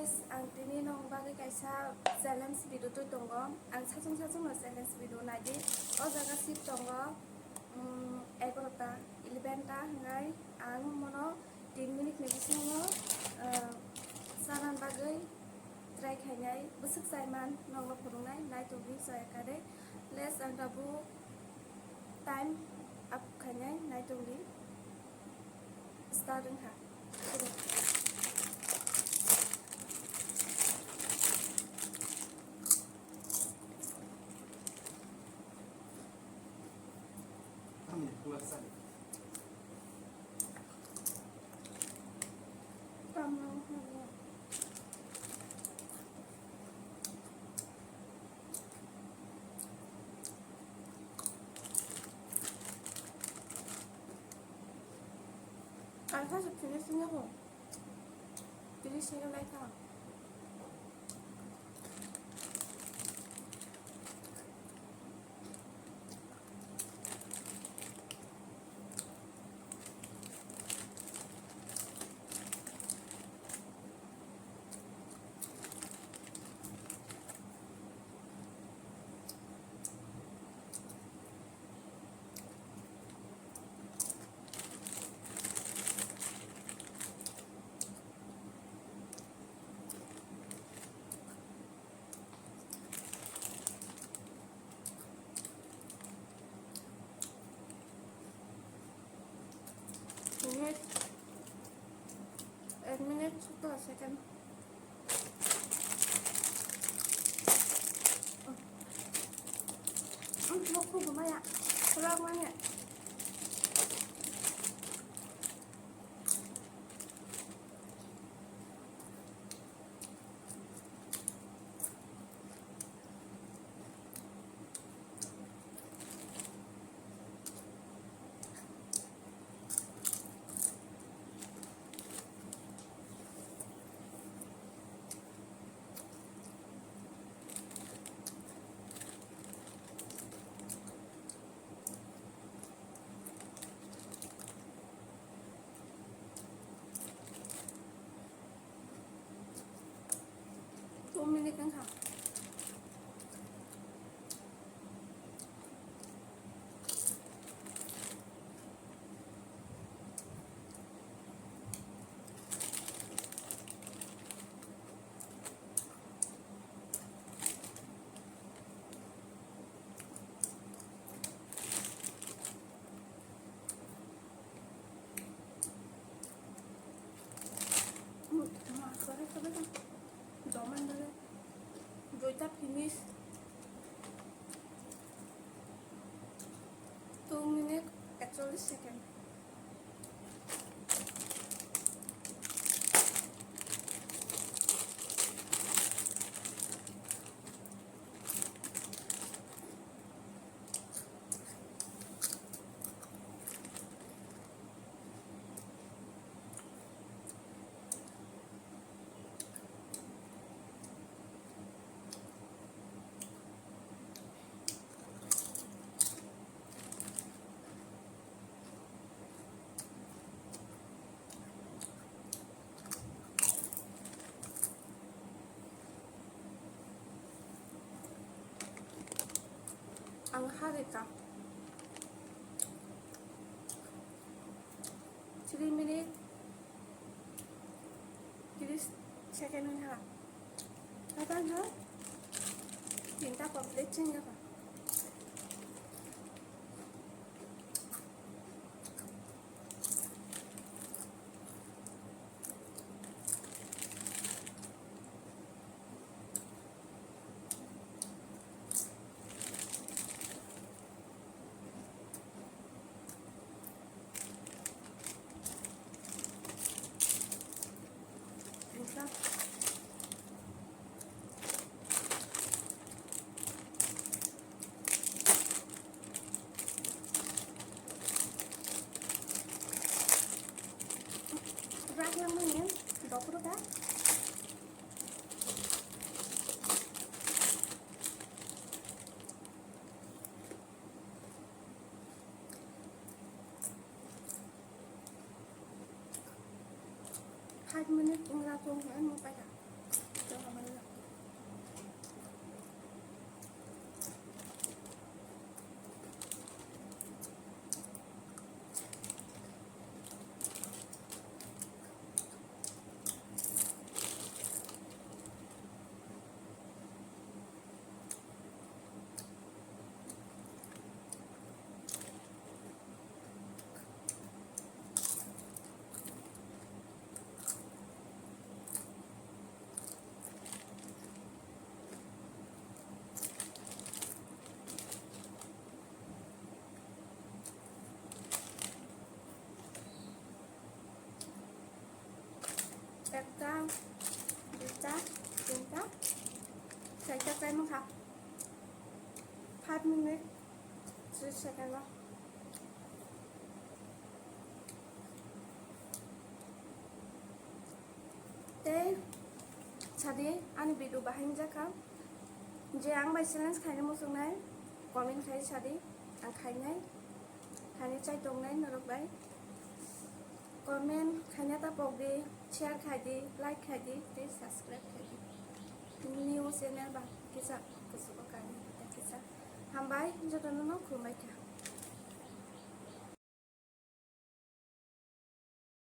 guys, ang tini nong bagay kaisa challenge video tu tongo. Ang sajung challenge video nadi. O jaga sip tongo. 11টা 11টা ngai ang mono 3 minute ni bisingo saran bagay try khainai busuk saiman nonglo phurungnai nai to bi sai kare less ang tabu time up khainai nai to li starting ha Puasan. 안 사실 비니스냐고 비니스가 라이터 minute 속도가 second 먹고 그만야 그러고 하냐 minute kanค่ะDoman dulu. Joita finish 2 minute 41 second. Ang harika 3 minute 30 second ha kapan ha kita complete nya ka Rác lang mo yun. Doko ka? Hai minute kung ratong ano pa ka? cho hầm lên একটা দুটা তিনটা চারটা time খাপ 5 minutes 30 seconds lah te sadi ani video bahain jaka je ang bai challenge khaine mo sungnai comment khai sadi ang khainai chai tongnai narok bai comment khaina ta pok di share khai di like khai di te subscribe khai di new channel ba kisa kusuko kani kisa hambai jotono no khumai kha